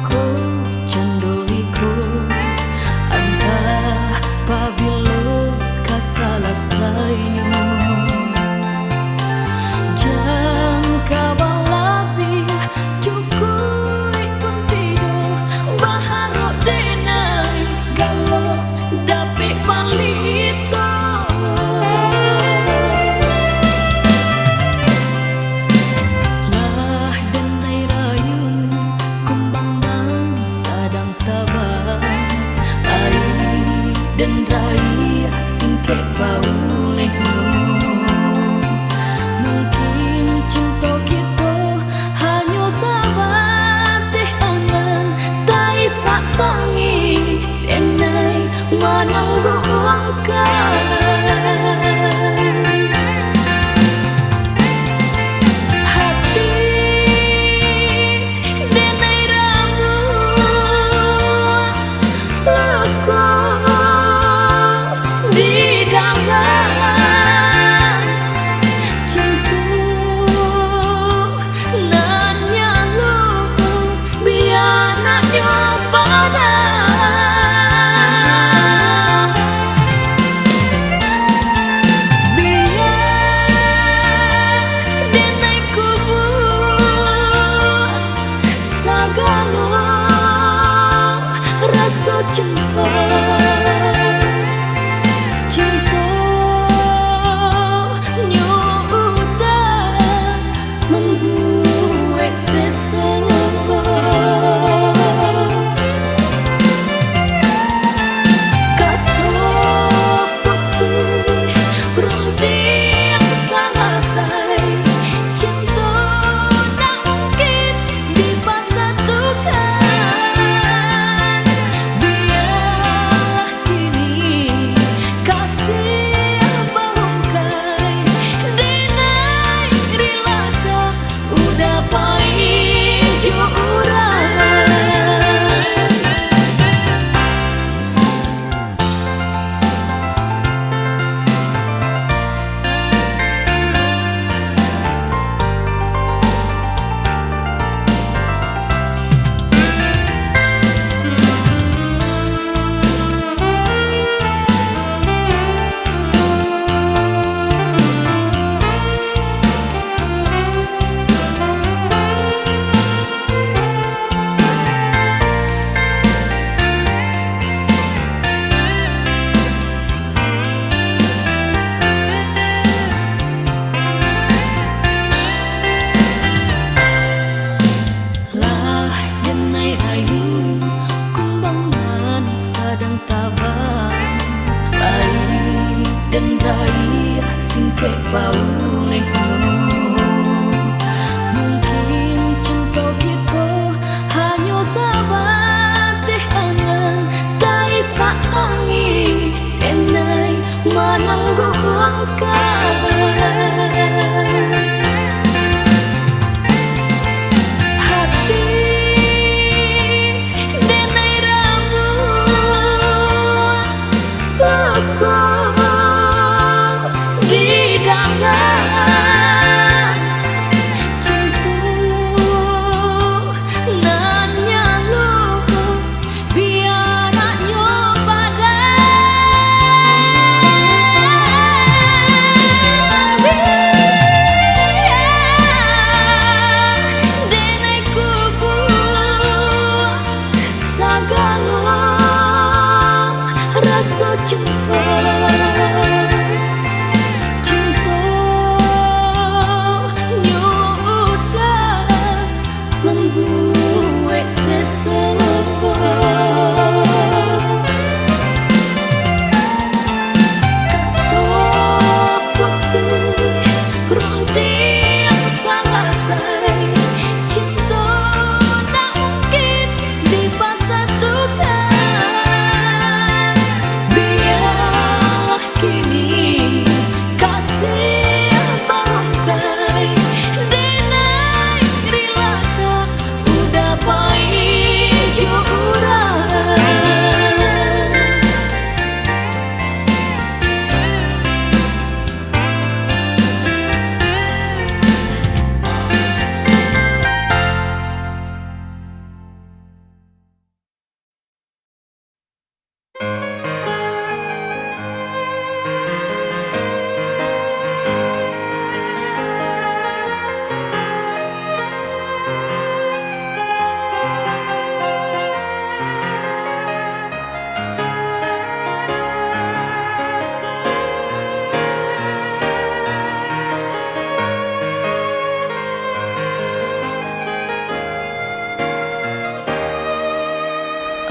ko candoi antah pabilo kasalasainya jang kabalabi cukui contigo baharo denai galo dapik palito lah denai rayu kumbangan sadang tabang ai dan rai singkek bau lehno mungkin cinta kita hanya sahabat teh angan tai sak tangi denai menunggu angkat hati denai ramu loko di dalam cinta nanya lupa biar nanya pada biar denai kubur segala rasa cinta cinta nyo udah membuat sesuatu kata putih berhenti yang salah say cinta tak mungkin dipasatukan biarlah kini kasih bongkai denai rilaka udah pahit jurang lah denai rayu kumbangan sadang tabang ai dan rai singkek bau lehno mungkin cinta kita hanya sahabat teh angan tai sak tangi denai menunggu angkat hati denai ramu loko di dalam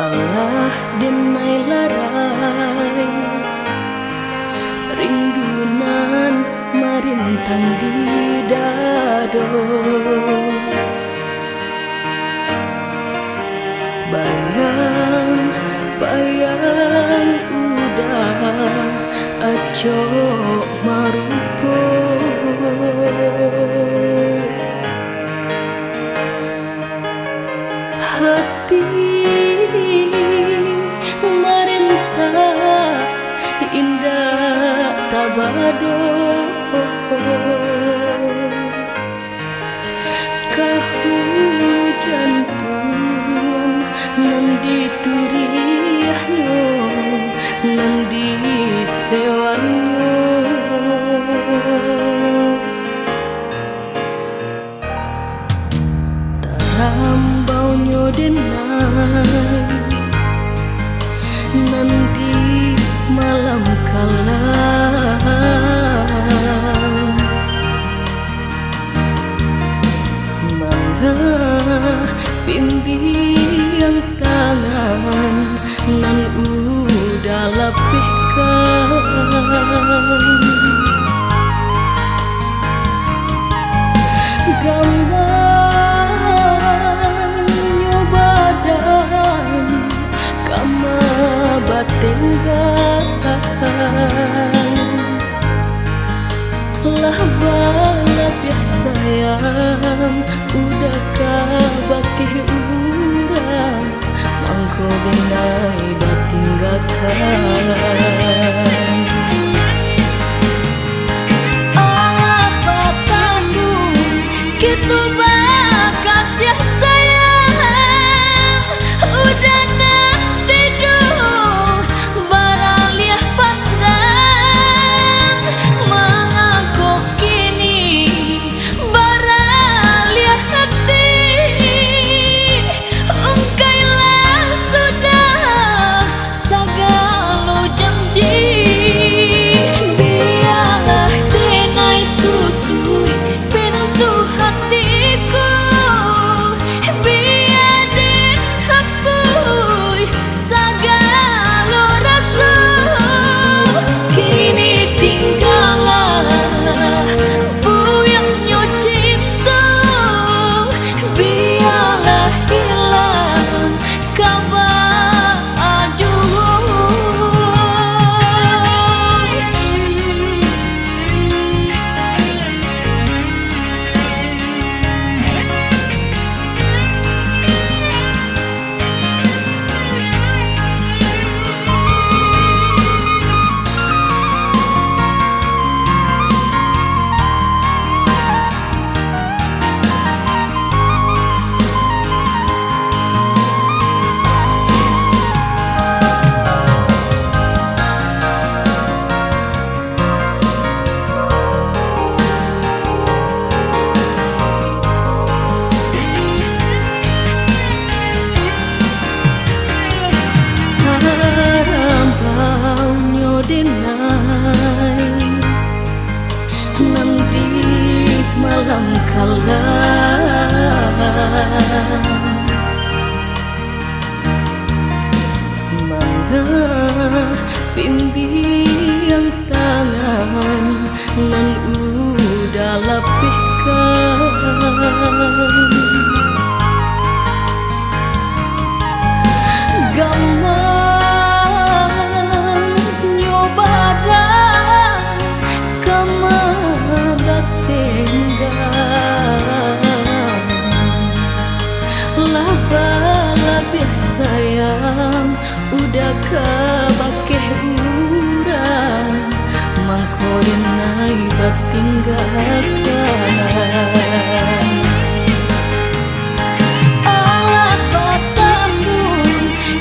Malah denai larai rindunan marintan di dado. Bayang udah aco marupo. Hati merintah indah tabado. Kahujantun nandi turiahnya nandi sewanya. Tarambaunya denai nandi malam kalam. Mangga bimbing tangan nan udah lapihkan. Gambar nyobadan kama batenggan. Lah balap ya sayang udah kabakih urang mangko denai batinggakan. Allah batamu gitu bakas ya sayang udah nanti dong baraliah pandang mengaku kini baraliah hati ungkailah sudah sagalo janji. Biarlah denai tutui pintu hatiku, biar dihapui sagalo rasa. Kini tinggallah buyangnya cinta, biarlah hilang kabar ajuh. Tarambaunya denai nanti malam kalam. Mangga bimbing tangan nan udah lapihkan. Gambar nyobadan kama batenggan. Lah balap ya sayang udah kabakeh urang mangko denai batinggalkan. Allah batamu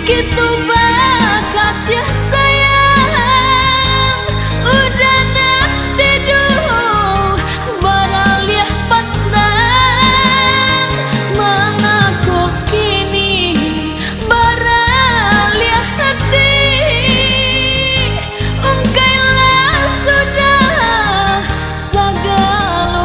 gitu bakas ya sayang udah nanti dong baraliah pandang mengaku kini baraliah hati ungkailah sudah sagala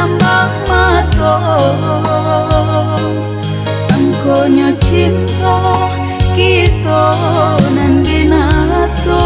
kambang mato angkonyo cinta kita nan binaso.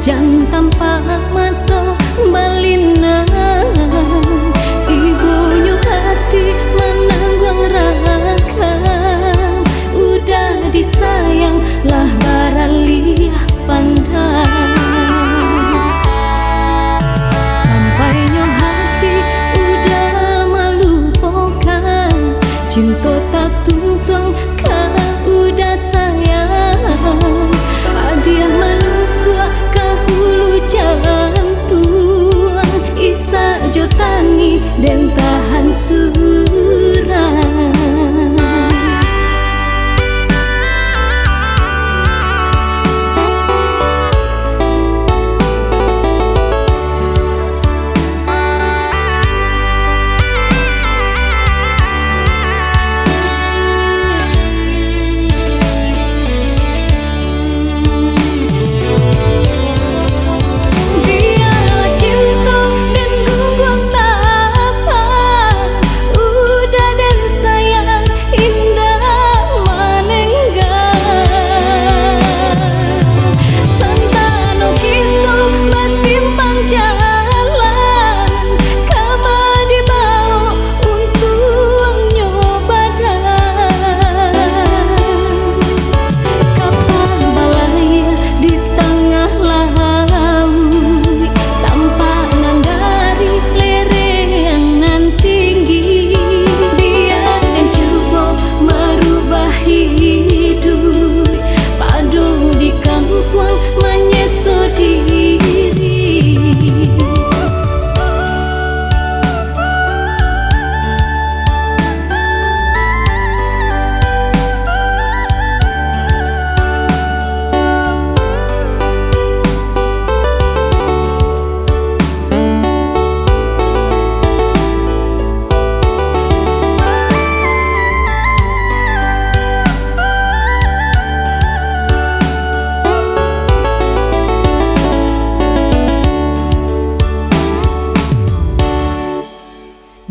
Najang tanpa mato balina, ibunya hati menanggung rakam. Udah disayang lah baraliah pandang. Sampainya hati udah melupakan, cinta tak tuntung kau udah sayang. Hadiah manusia kahulu jantung, isa jotangi dan tahan surang.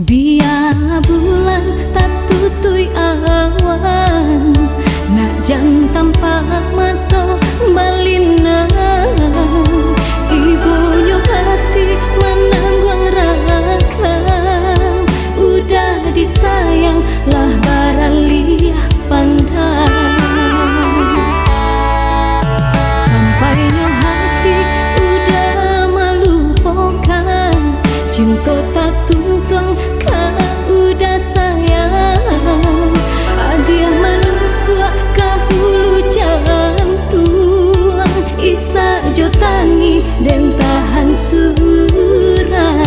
Biar bulan tak tutui awan, najang tanpa mato balina, ibunya hati menanggung rakam. Udah disayang lah baraliah pandang. Sampainya hati udah melupakan, cinta tak tuntung udah sayang. Hadiah manusia kahulu jantung, isa jotangi dan tahan surang.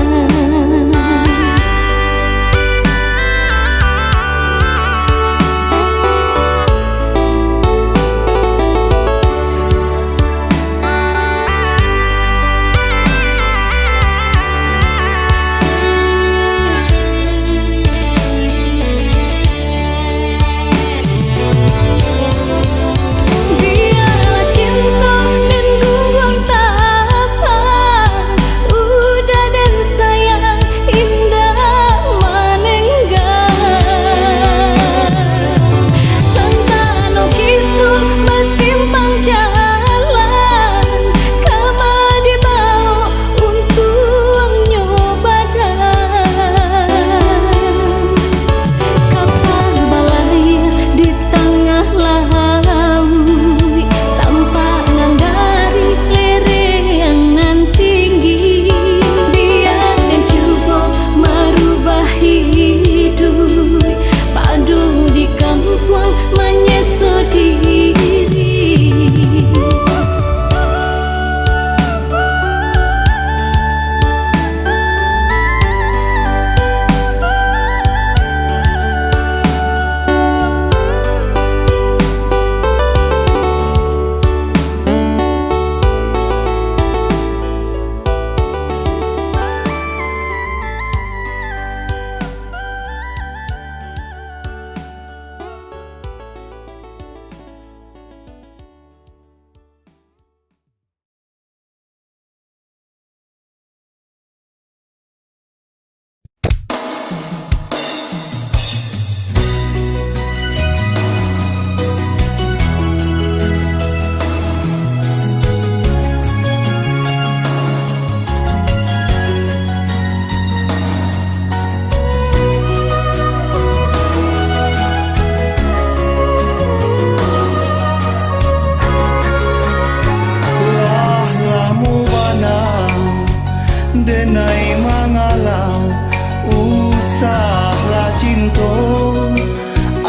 cinta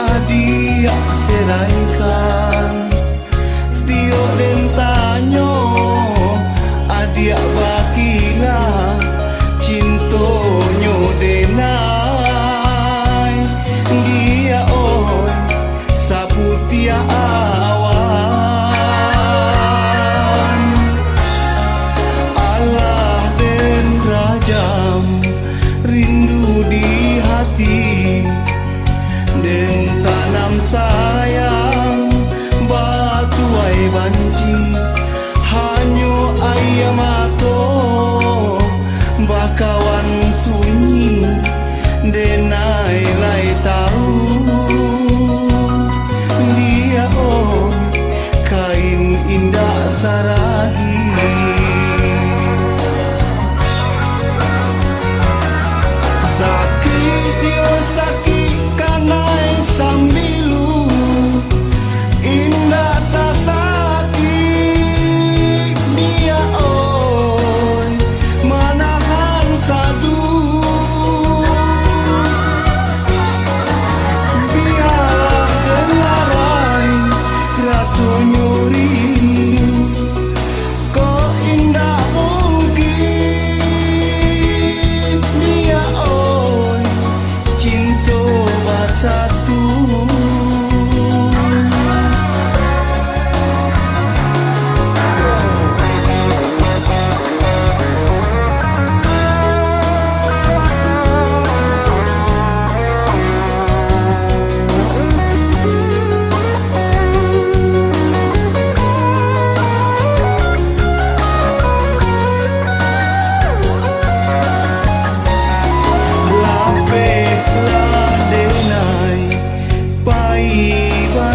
adia seraikan tio den tanyo adia bakila cintonyo denai dia oi saputia awan Allah den rajam rindu di hati den tanam sayang batuai banci hanyo ayam ato bakawan sunyi denai lai tahu dia oh kain indah saragi sakit yo sakit kanai sambilu indah sasaki dia oi manahan sadu biar dengarai rasonyo rindu kok indah mungkin dia oi cinta bersatu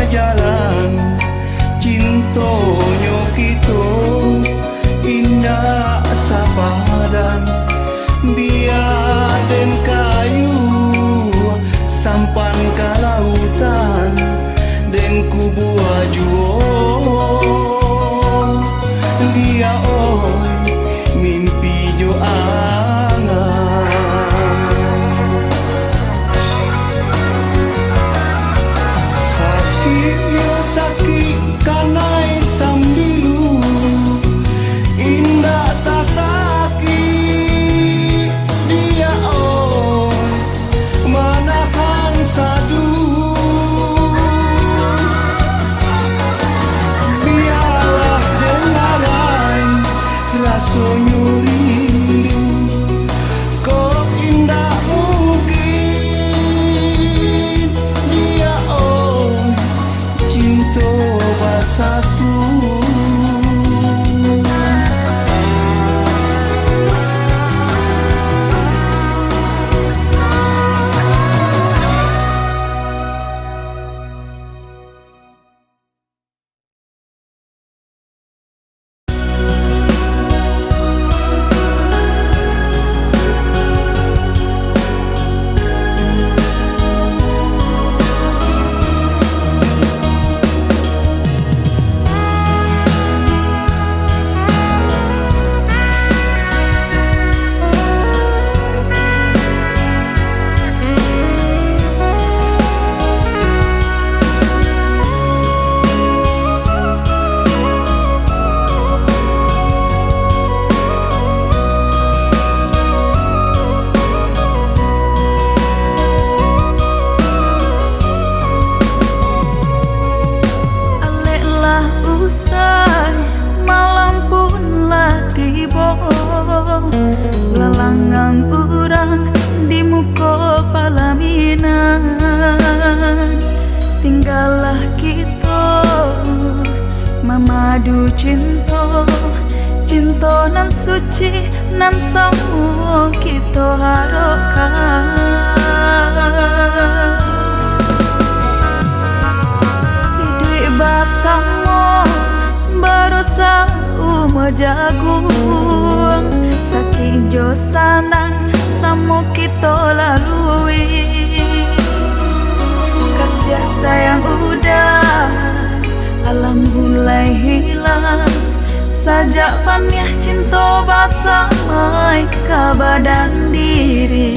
jalan cintonyo kito indah sapadan biar den kayu sampan ke lautan den kubu ajuo dia oi mimpi jo angan sakit kanai sambilu indah sasaki dia oh manahan sadu biarlah dengarai rasonyo rindu kok indah mungkin dia oh cinta bersatu lalangang urang di muka palaminan tinggallah kita memadu cinta cinta nan suci nan sama kita harapkan hidup bersama berusaha jagung saking jo sanang samo kita lalui kasih sayang udah alam mulai hilang sajak paniah cinta basamai ke badan diri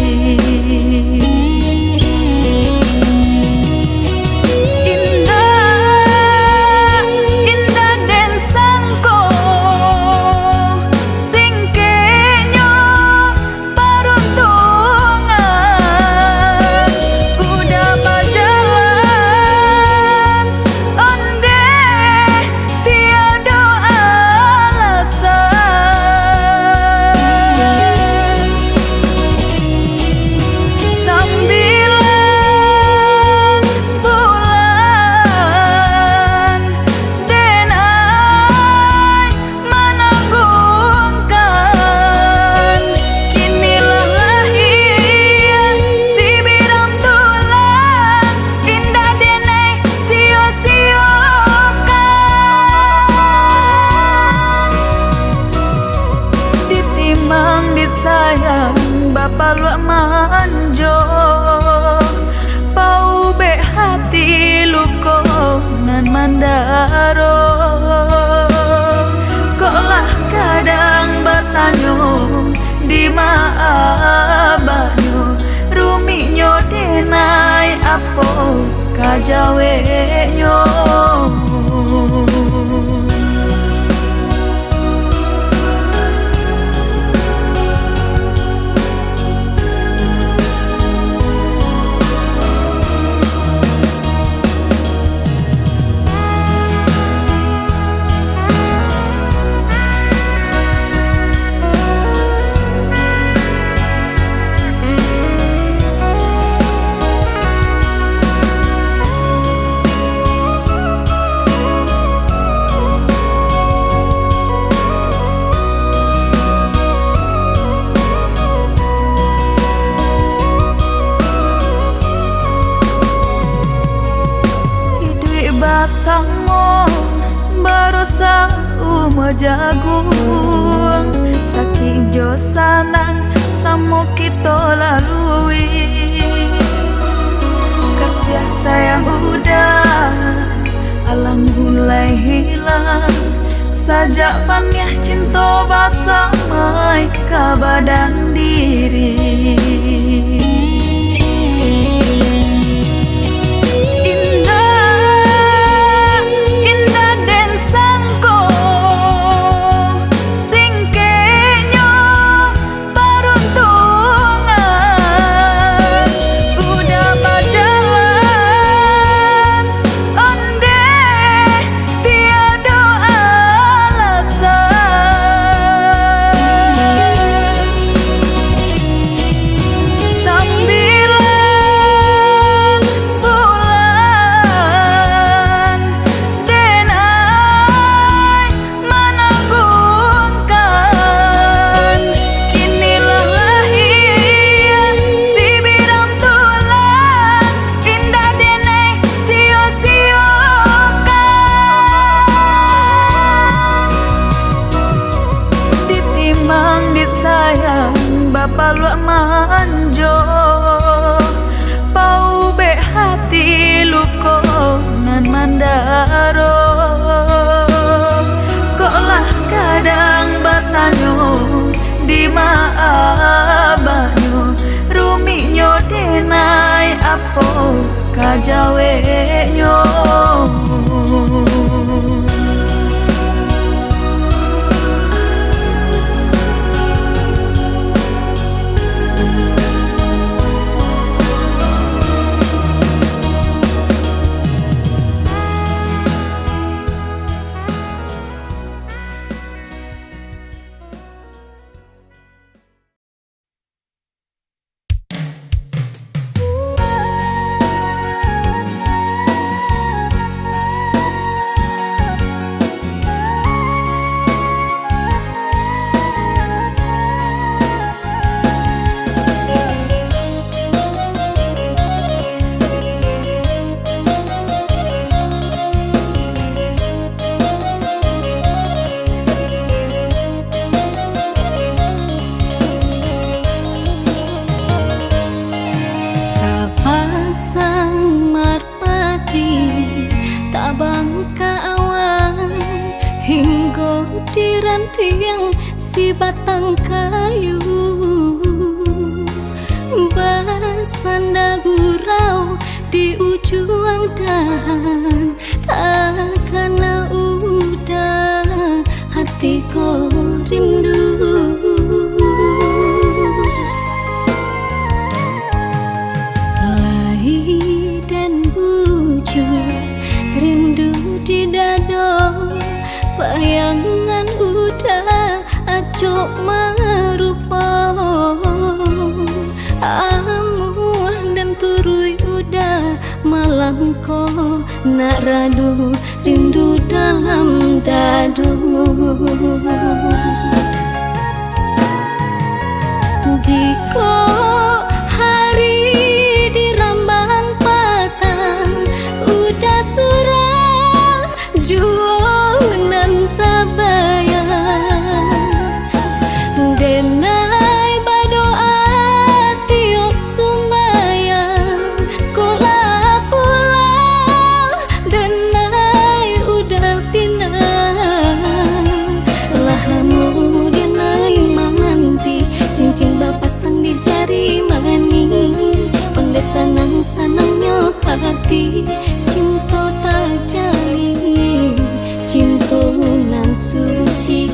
banyo rumi nyo denai apo kajawe nyo. Sango baru sauma jagung saking jo sanang samo kita lalui. Kasih sayang udah alam mulai hilang sajak paniah cinta basamai ke badan diri. Bapa luak manjo pau be hati luko nan mandaro kok lah kadang batanyo di maabanyo rumi nyo denai apo kajawe nyo. Tiang si batang kayu basanda gurau di ujung dahan takkan udah hatiku rindu. Lai dan bujur rindu di dado bayangan udah acok merupa amuah dan turui udah malam ko nak radu rindu dalam dadu. Jika hari di rambang patang udah surah jualan tabayan denai badoa tio sumayang kola pulang denai udah pinang lahamu denai manganti cincin bapak sang hati, cinta tak jalin, cinta nan suci.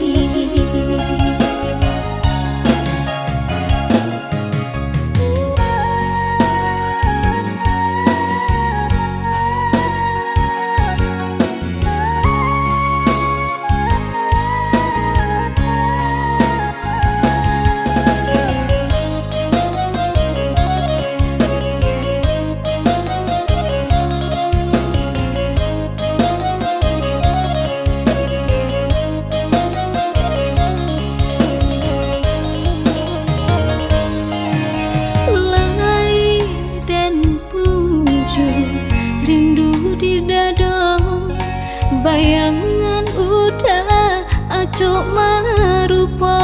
Bayangan udah acuk marupa,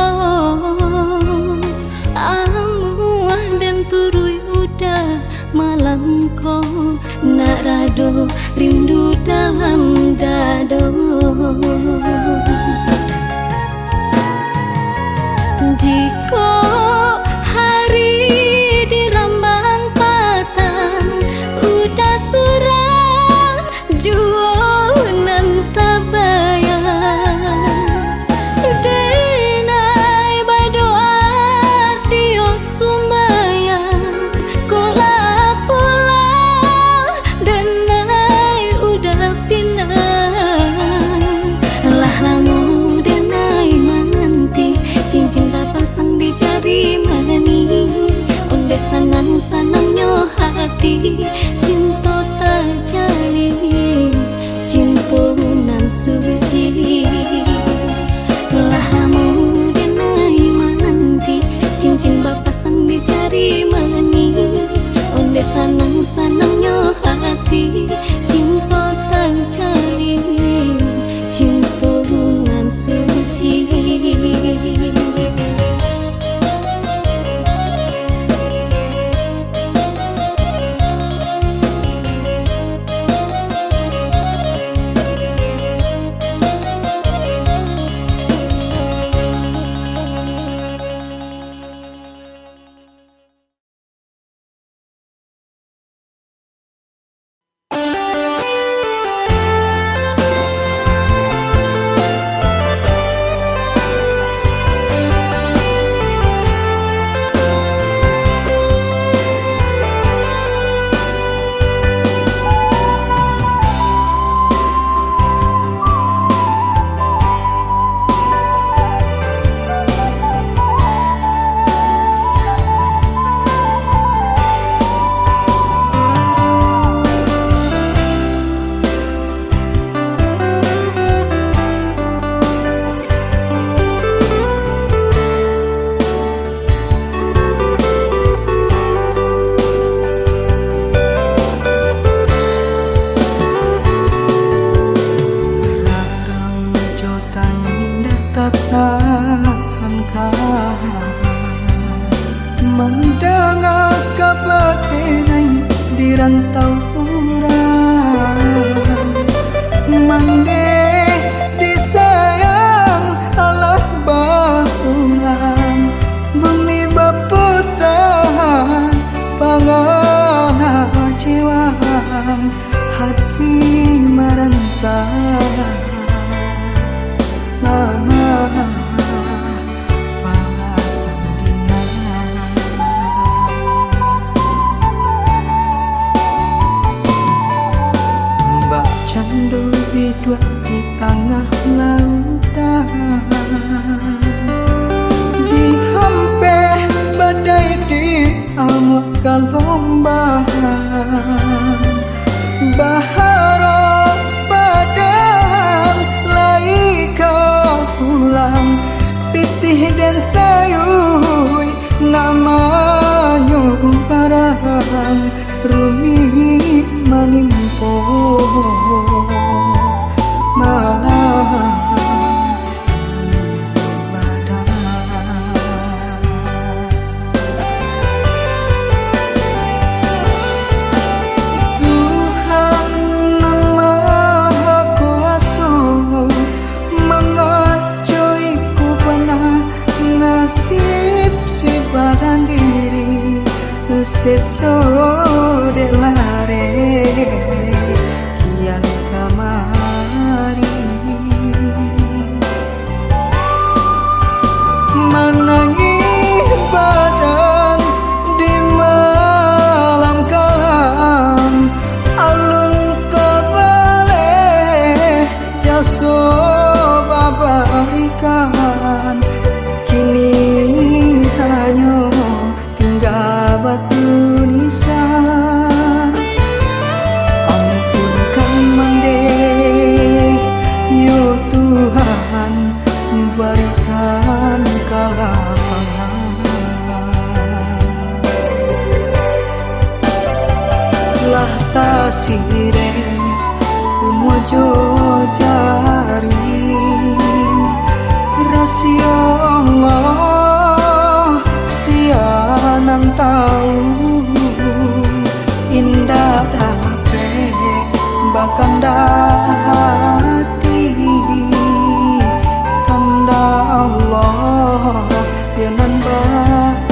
amuah dan turui udah malam ko, nak rado rindu dalam dado. Jika hari dirambang patang udah surah jua sanang-sanangnya hati, cinta tak jalin, cinta nan suci. Lahamu denai manti, cincin bapasang di jari mani. Onde sanang-sanangnya hati, cinta tak jalin, cinta nan suci. Mendengar kabar ini di rantau orang, mande disayang Allah bahulan, bumi baputahan pangana jiwaan, hati merentah lama. Candu hidup di tengah lautan, dihampir badai di amuk kalombahan, bahara padang lai kau pulang, pitih dan sayui namanya parang rumi manimpo malah Tuhan lah tasireng umojo jari rahasia Allah sianan tahu indah dape bakanda hati kanda Allah yanan balaku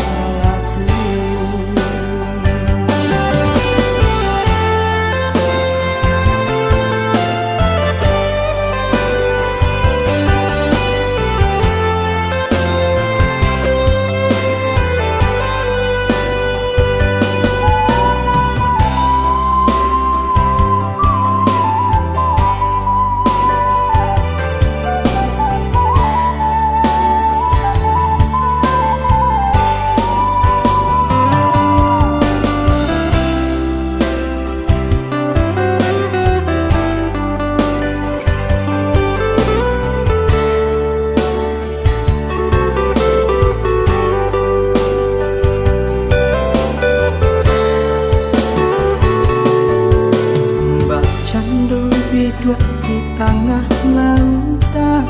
berdua di tengah lautan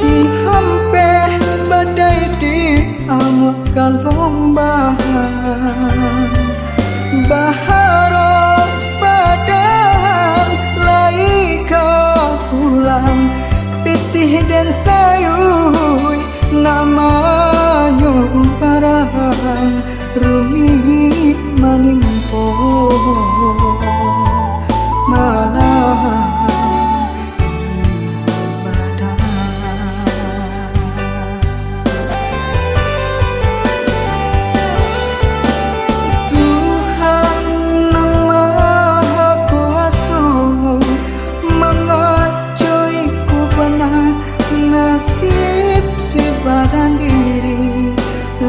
dihampir badai di amuk gelombang baharo badan laika pulang pitih dan sayuy namanya parang rumi manimpo malah badan Tuhan Maha Kuasa mengacuiku benar nasib si badan diri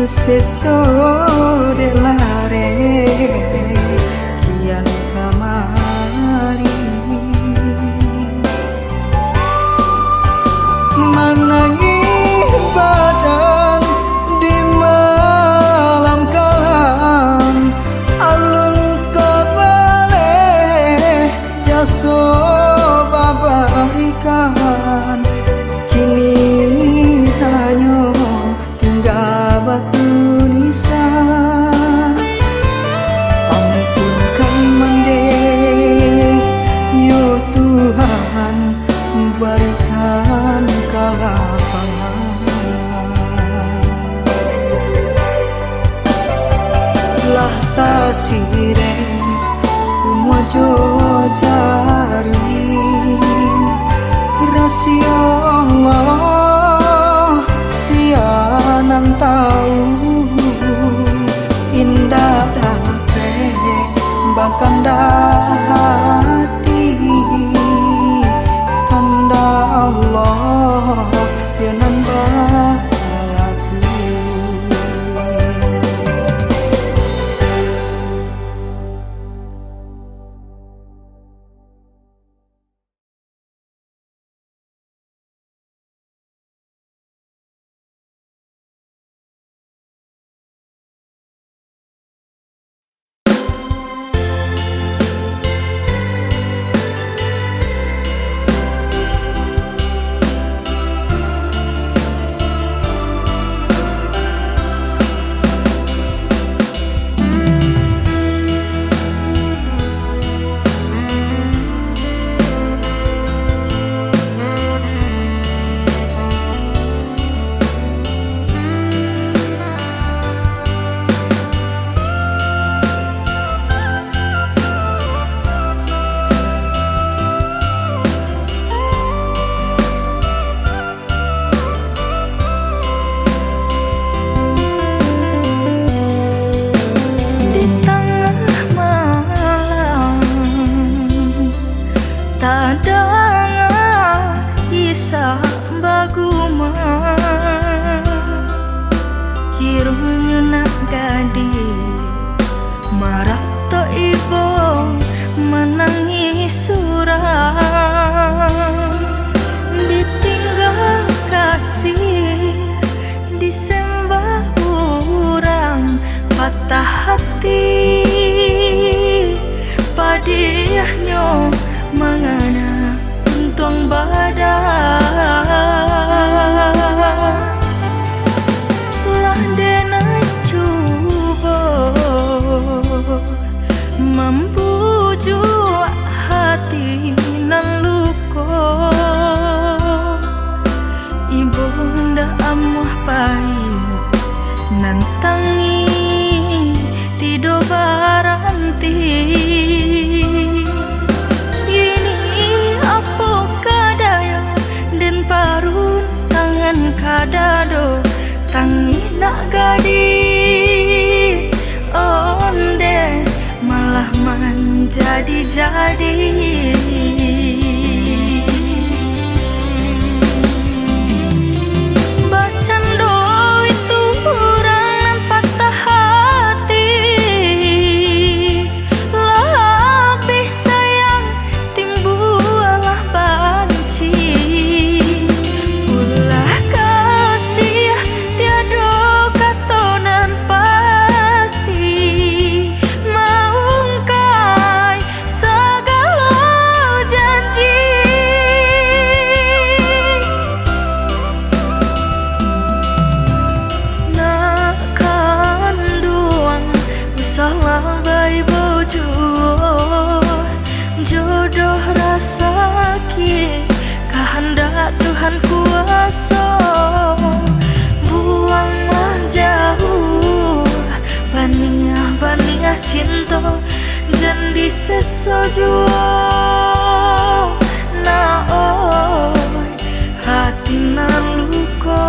sesode lare kian kamari menangi badan di malam kalam alun kebalik jaso babarikan kini hanya tinggal batu nisan ampunkan mande yo Tuhan berikan kelapangan lah tasireng umojo jari rahasia Allah sianan tahu indah dape bakanda hati kanda Allah yanan balaku patah hati menjadi-jadi. Bacando itu orang patah hati, lebih sayang timbulah banci. Ulah kasih tiada katonan pasti, maungkai segala janji. Nak kanduang usaha bayi bojo, jodoh rasa ki kehendak Tuhan kuasa. Buanglah jauh baniah cinta, jangan diseso jua. Na oi hati nan luka.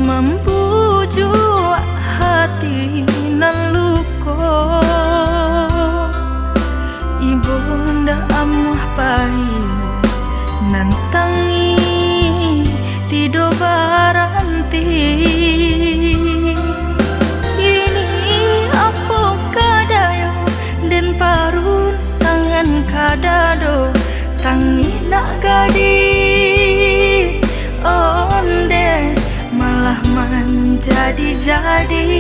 Membujuk hati nan luka, ibunda amuh pahit nantangi tido baranti. Ini apa kadayo den parun tangan kadado tangi nak gadi. Onde malah menjadi-jadi.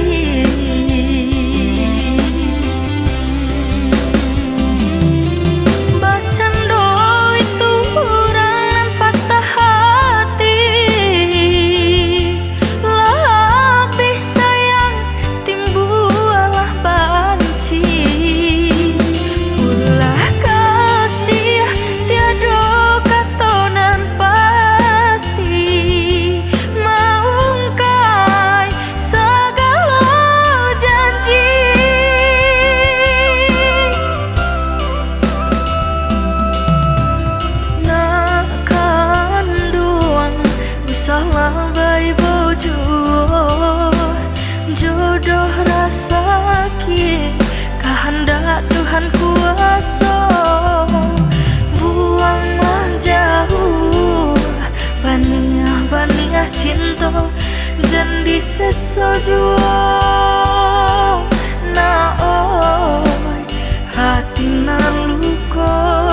Bacando itu orang patah hati, lebih sayang timbulah banci. Ulah kasih tiada katonan pasti, maungkai segala janji. Nak kanduang usaha bayi bojo, jodoh rasa ki kehendak Tuhan kuasa. Buanglah jauh baniah cinta, jangan diseso jua. Na oi hati nan luka.